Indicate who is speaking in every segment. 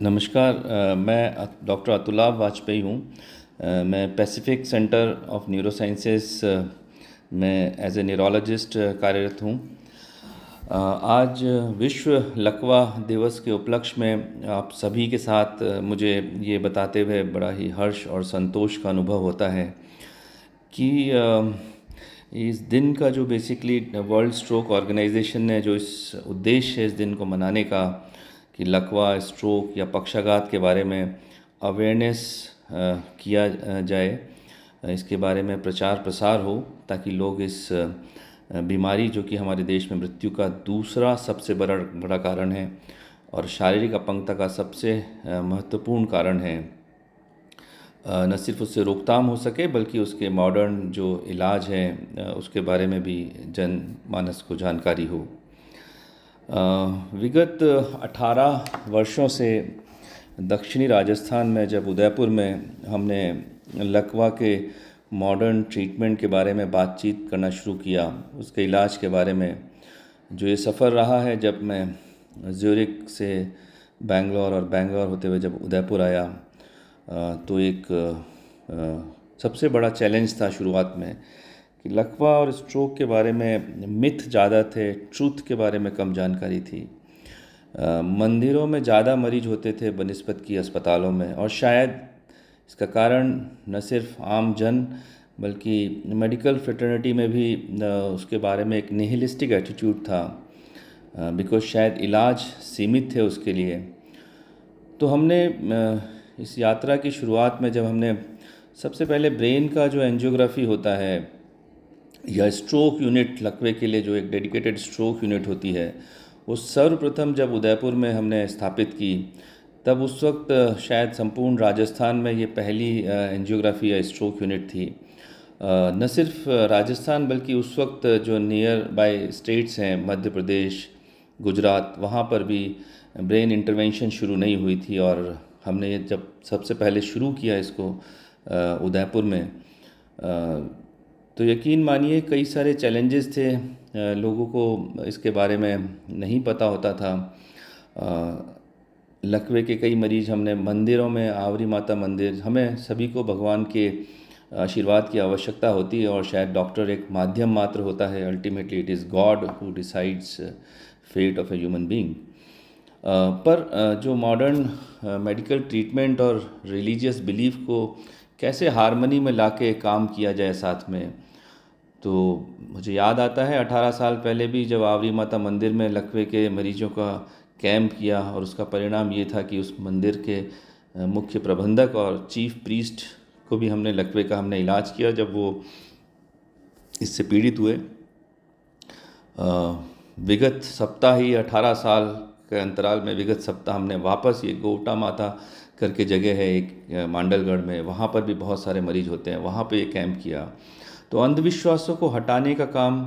Speaker 1: नमस्कार। मैं डॉक्टर अतुलाभ वाजपेयी हूँ। मैं पैसिफिक सेंटर ऑफ न्यूरोसाइंसेस में एज ए न्यूरोलॉजिस्ट कार्यरत हूँ। आज विश्व लकवा दिवस के उपलक्ष्य में आप सभी के साथ मुझे ये बताते हुए बड़ा ही हर्ष और संतोष का अनुभव होता है कि इस दिन का जो बेसिकली वर्ल्ड स्ट्रोक ऑर्गेनाइजेशन ने जो इस उद्देश्य है इस दिन को मनाने का कि लकवा, स्ट्रोक या पक्षाघात के बारे में अवेयरनेस किया जाए, इसके बारे में प्रचार प्रसार हो ताकि लोग इस बीमारी जो कि हमारे देश में मृत्यु का दूसरा सबसे बड़ा कारण है और शारीरिक अपंगता का सबसे महत्वपूर्ण कारण है, न सिर्फ उससे रोकथाम हो सके बल्कि उसके मॉडर्न जो इलाज है उसके बारे में भी जनमानस को जानकारी हो। विगत 18 वर्षों से दक्षिणी राजस्थान में जब उदयपुर में हमने लकवा के मॉडर्न ट्रीटमेंट के बारे में बातचीत करना शुरू किया, उसके इलाज के बारे में जो ये सफ़र रहा है, जब मैं ज्यूरिख से बेंगलोर और बेंगलोर होते हुए जब उदयपुर आया तो एक सबसे बड़ा चैलेंज था शुरुआत में कि लकवा और स्ट्रोक के बारे में मिथ ज़्यादा थे, ट्रूथ के बारे में कम जानकारी थी। मंदिरों में ज़्यादा मरीज होते थे बनिस्बत की अस्पतालों में, और शायद इसका कारण न सिर्फ आम जन बल्कि मेडिकल फ्रेटर्निटी में भी उसके बारे में एक निहिलिस्टिक एटीट्यूड था, बिकॉज शायद इलाज सीमित थे उसके लिए। तो हमने इस यात्रा की शुरुआत में जब हमने सबसे पहले ब्रेन का जो एंजियोग्राफी होता है या स्ट्रोक यूनिट, लकवे के लिए जो एक डेडिकेटेड स्ट्रोक यूनिट होती है, वो सर्वप्रथम जब उदयपुर में हमने स्थापित की, तब उस वक्त शायद संपूर्ण राजस्थान में ये पहली एंजियोग्राफी या स्ट्रोक यूनिट थी। न सिर्फ राजस्थान बल्कि उस वक्त जो नियर बाय स्टेट्स हैं, मध्य प्रदेश, गुजरात, वहाँ पर भी ब्रेन इंटरवेंशन शुरू नहीं हुई थी। और हमने जब सबसे पहले शुरू किया इसको उदयपुर में, तो यकीन मानिए कई सारे चैलेंजेस थे। लोगों को इसके बारे में नहीं पता होता था। लकवे के कई मरीज हमने मंदिरों में, आवरी माता मंदिर, हमें सभी को भगवान के आशीर्वाद की आवश्यकता होती है और शायद डॉक्टर एक माध्यम मात्र होता है। Ultimately it is God who decides fate of a human being. पर जो मॉडर्न मेडिकल ट्रीटमेंट और रिलीजियस बिलीफ को कैसे हारमनी में लाके काम किया जाए साथ में, तो मुझे याद आता है 18 साल पहले भी जब आवरी माता मंदिर में लकवे के मरीजों का कैंप किया, और उसका परिणाम ये था कि उस मंदिर के मुख्य प्रबंधक और चीफ प्रीस्ट को भी हमने लकवे का इलाज किया जब वो इससे पीड़ित हुए। विगत सप्ताह ही 18 साल के अंतराल में विगत सप्ताह हमने वापस ये गोवटा माता करके जगह है एक मांडलगढ़ में, वहाँ पर भी बहुत सारे मरीज होते हैं, वहाँ पे ये कैंप किया। तो अंधविश्वासों को हटाने का काम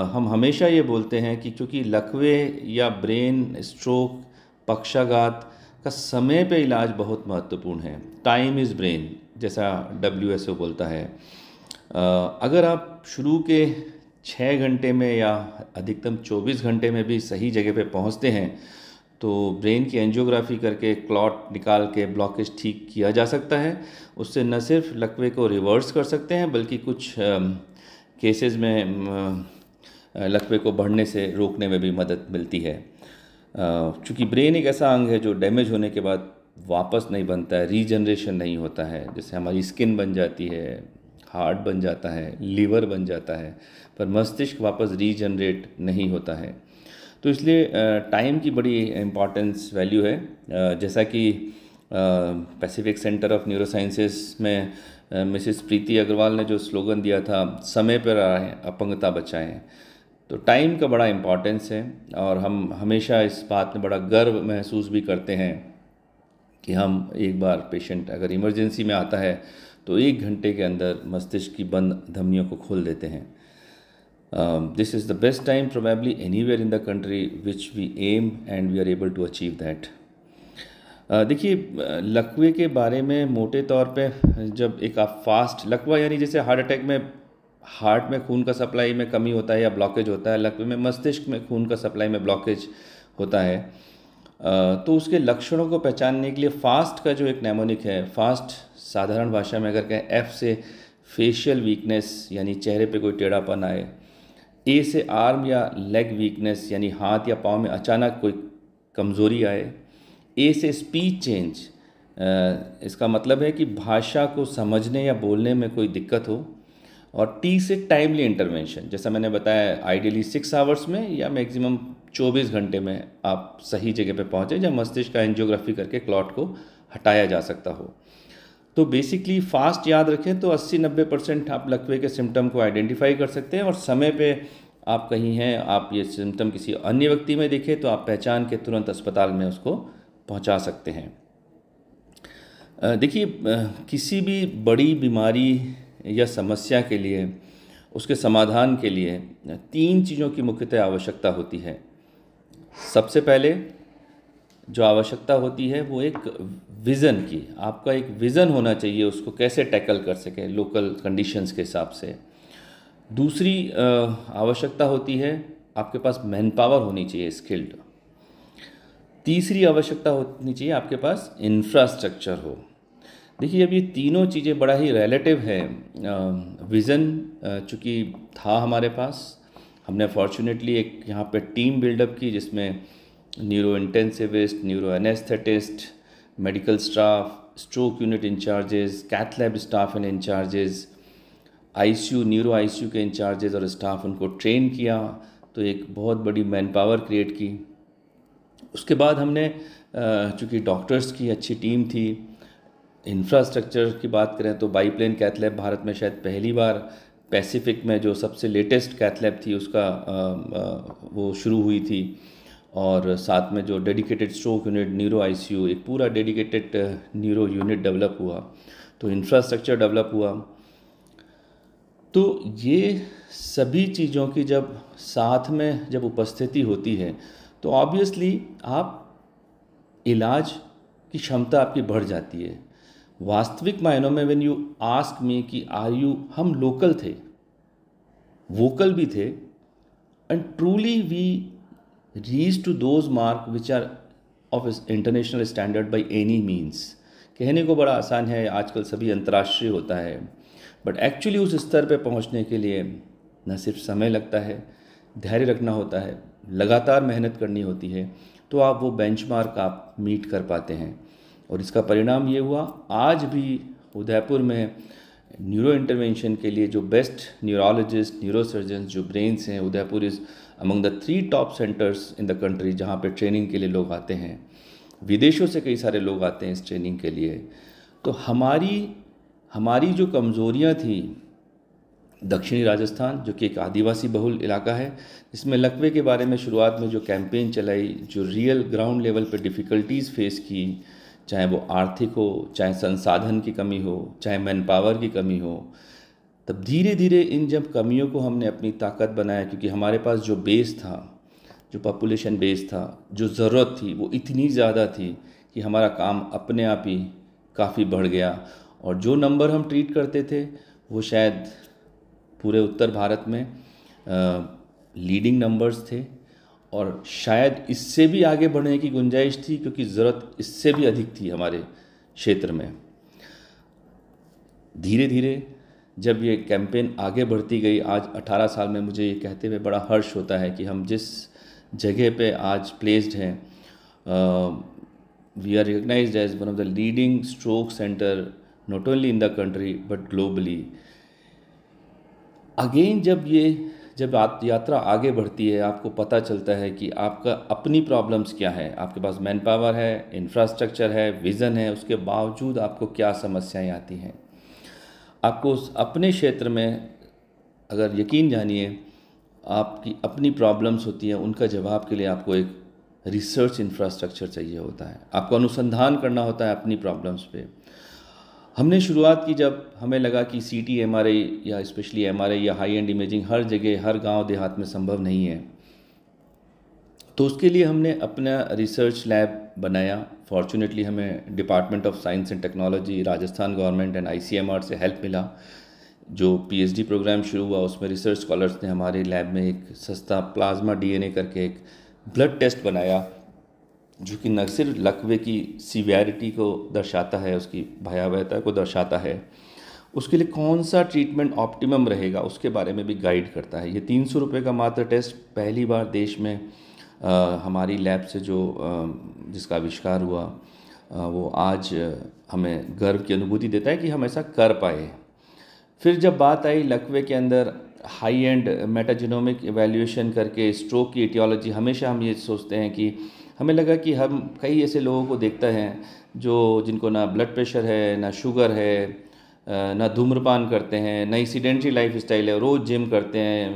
Speaker 1: हम हमेशा ये बोलते हैं कि चूँकि लकवे या ब्रेन स्ट्रोक, पक्षाघात का समय पे इलाज बहुत महत्वपूर्ण है। टाइम इज़ ब्रेन, जैसा WHO बोलता है। अगर आप शुरू के 6 घंटे में या अधिकतम 24 घंटे में भी सही जगह पे पहुंचते हैं तो ब्रेन की एंजियोग्राफी करके क्लॉट निकाल के ब्लॉकेज ठीक किया जा सकता है। उससे न सिर्फ लकवे को रिवर्स कर सकते हैं बल्कि कुछ केसेस में लकवे को बढ़ने से रोकने में भी मदद मिलती है। चूँकि ब्रेन एक ऐसा अंग है जो डैमेज होने के बाद वापस नहीं बनता है, रीजनरेशन नहीं होता है। जैसे हमारी स्किन बन जाती है, हार्ट बन जाता है, लीवर बन जाता है, पर मस्तिष्क वापस रीजनरेट नहीं होता है। तो इसलिए टाइम की बड़ी इम्पॉर्टेंस वैल्यू है। जैसा कि पैसिफिक सेंटर ऑफ न्यूरोसाइंसेस में मिसेस प्रीति अग्रवाल ने जो स्लोगन दिया था, समय पर आएं, अपंगता बचाएं, तो टाइम का बड़ा इम्पॉर्टेंस है। और हम हमेशा इस बात में बड़ा गर्व महसूस भी करते हैं कि हम एक बार पेशेंट अगर इमरजेंसी में आता है तो 1 घंटे के अंदर मस्तिष्क की बंद धमनियों को खोल देते हैं। This is the best time probably anywhere in the country which we am and we are able to achieve that. देखिए, लकवे के बारे में मोटे तौर पे जब एक आप फास्ट लकवा, यानी जैसे हार्ट अटैक में हार्ट में खून का सप्लाई में कमी होता है या ब्लॉकेज होता है, लकवे में मस्तिष्क में खून का सप्लाई में ब्लॉकेज होता है। तो उसके लक्षणों को पहचानने के लिए फास्ट का जो एक नेमोनिक है, फास्ट साधारण भाषा में अगर कहें एफ से फेशियल वीकनेस यानी चेहरे पे कोई टेढ़ापन आए, ए से आर्म या लेग वीकनेस यानी हाथ या पाँव में अचानक कोई कमज़ोरी आए, ए से स्पीच चेंज, इसका मतलब है कि भाषा को समझने या बोलने में कोई दिक्कत हो, और टी से टाइमली इंटरवेंशन, जैसा मैंने बताया आइडियली 6 आवर्स में या मैक्सिमम 24 घंटे में आप सही जगह पे पहुँचे जब मस्तिष्क का एंजियोग्राफी करके क्लॉट को हटाया जा सकता हो। तो बेसिकली फास्ट याद रखें तो 80-90% आप लकवे के सिम्टम को आइडेंटिफाई कर सकते हैं, और समय पे आप कहीं हैं, आप ये सिम्टम किसी अन्य व्यक्ति में देखें तो आप पहचान के तुरंत अस्पताल में उसको पहुंचा सकते हैं। देखिए, किसी भी बड़ी बीमारी या समस्या के लिए, उसके समाधान के लिए 3 चीज़ों की मुख्यतः आवश्यकता होती है। सबसे पहले जो आवश्यकता होती है वो एक विज़न की, आपका एक विज़न होना चाहिए उसको कैसे टैकल कर सके लोकल कंडीशंस के हिसाब से। दूसरी आवश्यकता होती है आपके पास मैन पावर होनी चाहिए, स्किल्ड। तीसरी आवश्यकता होनी चाहिए आपके पास इंफ्रास्ट्रक्चर हो। देखिए, अब ये तीनों चीज़ें बड़ा ही रिलेटिव है। विज़न चूँकि था हमारे पास, हमने फॉर्चुनेटली एक यहाँ पे टीम बिल्डअप की जिसमें neuro intensivist, neuro anaesthetist, medical staff, stroke unit incharges, cath lab staff and incharges, ICU, neuro ICU के इंचार्जेस और स्टाफ, उनको ट्रेन किया, तो एक बहुत बड़ी मैन पावर क्रिएट की। उसके बाद हमने चूँकि डॉक्टर्स की अच्छी टीम थी, इंफ्रास्ट्रक्चर की बात करें तो बाईप्लेन कैथ लैब भारत में शायद पहली बार पैसिफिक में जो सबसे लेटेस्ट कैथ लैब थी उसका वो शुरू हुई थी, और साथ में जो dedicated stroke unit, neuro ICU, एक पूरा डेडिकेटेड न्यूरो यूनिट डेवलप हुआ, तो इंफ्रास्ट्रक्चर डेवलप हुआ। तो ये सभी चीज़ों की जब साथ में जब उपस्थिति होती है तो ऑब्वियसली आप इलाज की क्षमता आपकी बढ़ जाती है। वास्तविक मायनों में व्हेन यू आस्क मी कि आर यू, हम लोकल थे, वोकल भी थे, and truly we reach to those mark which are of international standard by any means. कहने को बड़ा आसान है, आजकल सभी अंतर्राष्ट्रीय होता है, बट एक्चुअली उस स्तर पे पहुंचने के लिए न सिर्फ समय लगता है, धैर्य रखना होता है, लगातार मेहनत करनी होती है, तो आप वो बेंचमार्क आप मीट कर पाते हैं। और इसका परिणाम ये हुआ, आज भी उदयपुर में न्यूरो इंटरवेंशन के लिए जो बेस्ट न्यूरोलॉजिस्ट, न्यूरोसर्जन्स, जो ब्रेन्स हैं, Udaipur is among the 3 top centres in the country जहाँ पे ट्रेनिंग के लिए लोग आते हैं। विदेशों से कई सारे लोग आते हैं इस ट्रेनिंग के लिए। तो हमारी जो कमज़ोरियाँ थी, दक्षिणी राजस्थान जो कि एक आदिवासी बहुल इलाका है, इसमें लकवे के बारे में शुरुआत में जो कैंपेन चलाई, जो रियल ग्राउंड लेवल पे डिफ़िकल्टीज़ फेस की, चाहे वो आर्थिक हो, चाहे संसाधन की कमी हो, चाहे मैन पावर की कमी हो, तब धीरे धीरे इन जब कमियों को हमने अपनी ताकत बनाया, क्योंकि हमारे पास जो बेस था, जो पॉपुलेशन बेस था, जो ज़रूरत थी वो इतनी ज़्यादा थी कि हमारा काम अपने आप ही काफ़ी बढ़ गया। और जो नंबर हम ट्रीट करते थे वो शायद पूरे उत्तर भारत में लीडिंग नंबर्स थे, और शायद इससे भी आगे बढ़ने की गुंजाइश थी क्योंकि ज़रूरत इससे भी अधिक थी हमारे क्षेत्र में। धीरे धीरे जब ये कैंपेन आगे बढ़ती गई, आज 18 साल में मुझे ये कहते हुए बड़ा हर्ष होता है कि हम जिस जगह पे आज प्लेस्ड हैं, we are recognised as one of the leading stroke centre not only in the country but globally. Again जब यात्रा आगे बढ़ती है, आपको पता चलता है कि आपका अपनी प्रॉब्लम्स क्या है, आपके पास मैन पावर है, इंफ्रास्ट्रक्चर है, विज़न है, उसके बावजूद आपको क्या समस्याएं आती हैं। आपको उस अपने क्षेत्र में अगर यकीन जानिए आपकी अपनी प्रॉब्लम्स होती हैं, उनका जवाब के लिए आपको एक रिसर्च इंफ्रास्ट्रक्चर चाहिए होता है, आपको अनुसंधान करना होता है अपनी प्रॉब्लम्स पे। हमने शुरुआत की जब हमें लगा कि सीटी, एमआरआई या स्पेशली एमआरआई या हाई एंड इमेजिंग हर जगह, हर गांव देहात में संभव नहीं है, तो उसके लिए हमने अपना रिसर्च लैब बनाया। फॉर्चुनेटली हमें department of science and technology, Rajasthan government and ICMR से हेल्प मिला। जो पीएचडी प्रोग्राम शुरू हुआ उसमें रिसर्च स्कॉलर्स ने हमारे लैब में एक सस्ता प्लाज्मा डीएनए करके एक ब्लड टेस्ट बनाया, जो कि न सिर्फ लकवे की सीवियरिटी को दर्शाता है, उसकी भयावहता को दर्शाता है, उसके लिए कौन सा ट्रीटमेंट ऑप्टिमम रहेगा उसके बारे में भी गाइड करता है। ये 300 रुपये का मात्र टेस्ट पहली बार देश में हमारी लैब से जिसका आविष्कार हुआ, वो आज हमें गर्व की अनुभूति देता है कि हम ऐसा कर पाए। फिर जब बात आई लकवे के अंदर हाई एंड मेटाजेनोमिक एवेल्यूएशन करके स्ट्रोक की एटियोलॉजी, हमेशा हम ये सोचते हैं कि हमें लगा कि हम कई ऐसे लोगों को देखते हैं जिनको ना ब्लड प्रेशर है, ना शुगर है, ना धूम्रपान करते हैं, ना ही सीडेंट्री लाइफ स्टाइल है, रोज़ जिम करते हैं,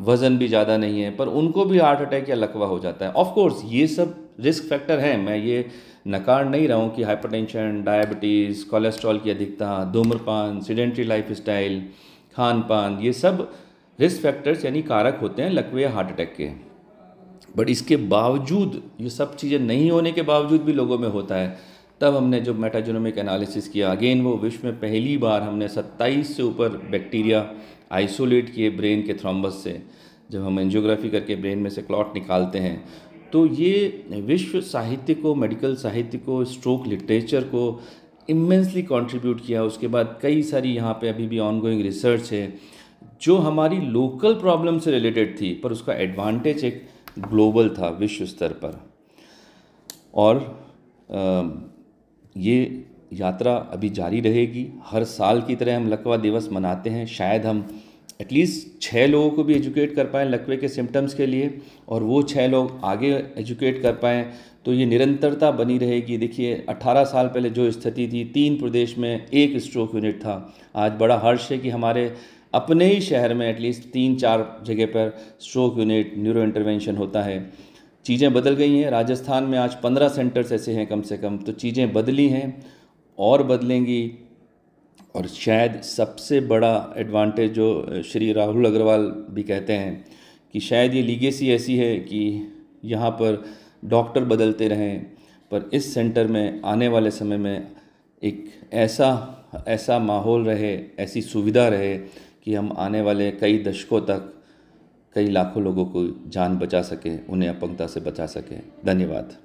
Speaker 1: वज़न भी ज़्यादा नहीं है, पर उनको भी हार्ट अटैक या लकवा हो जाता है। ऑफ कोर्स ये सब रिस्क फैक्टर हैं, मैं ये नकार नहीं रहा हूँ कि हाइपरटेंशन, डायबिटीज़, कोलेस्ट्रॉल की अधिकता, धूम्रपान, सीडेंट्री लाइफ स्टाइल, खान पान, ये सब रिस्क फैक्टर्स यानी कारक होते हैं लकवे या हार्ट अटैक के। बट इसके बावजूद, ये सब चीज़ें नहीं होने के बावजूद भी लोगों में होता है। तब हमने जो मेटाजेनोमिक एनालिसिस किया, अगेन वो विश्व में पहली बार हमने 27 से ऊपर बैक्टीरिया आइसोलेट किए ब्रेन के थ्रोम्बस से। जब हम एंजियोग्राफी करके ब्रेन में से क्लॉट निकालते हैं, तो ये विश्व साहित्य को, मेडिकल साहित्य को, स्ट्रोक लिटरेचर को इमेंसली कंट्रीब्यूट किया। उसके बाद कई सारी यहाँ पे अभी भी ऑनगोइंग रिसर्च है जो हमारी लोकल प्रॉब्लम से रिलेटेड थी, पर उसका एडवांटेज एक ग्लोबल था, विश्व स्तर पर। और ये यात्रा अभी जारी रहेगी। हर साल की तरह हम लकवा दिवस मनाते हैं। शायद हम एटलीस्ट 6 लोगों को भी एजुकेट कर पाएँ लकवे के सिम्टम्स के लिए, और वो 6 लोग आगे एजुकेट कर पाएँ, तो ये निरंतरता बनी रहेगी। देखिए 18 साल पहले जो स्थिति थी, 3 प्रदेश में 1 स्ट्रोक यूनिट था। आज बड़ा हर्ष है कि हमारे अपने ही शहर में एटलीस्ट 3-4 जगह पर स्ट्रोक यूनिट, न्यूरो इंटरवेंशन होता है। चीज़ें बदल गई हैं। राजस्थान में आज 15 सेंटर्स ऐसे हैं कम से कम। तो चीज़ें बदली हैं और बदलेंगी। और शायद सबसे बड़ा एडवांटेज जो श्री राहुल अग्रवाल भी कहते हैं कि शायद ये लीगेसी ऐसी है कि यहाँ पर डॉक्टर बदलते रहें, पर इस सेंटर में आने वाले समय में एक ऐसा माहौल रहे, ऐसी सुविधा रहे कि हम आने वाले कई दशकों तक कई लाखों लोगों को जान बचा सकें, उन्हें अपंगता से बचा सकें। धन्यवाद।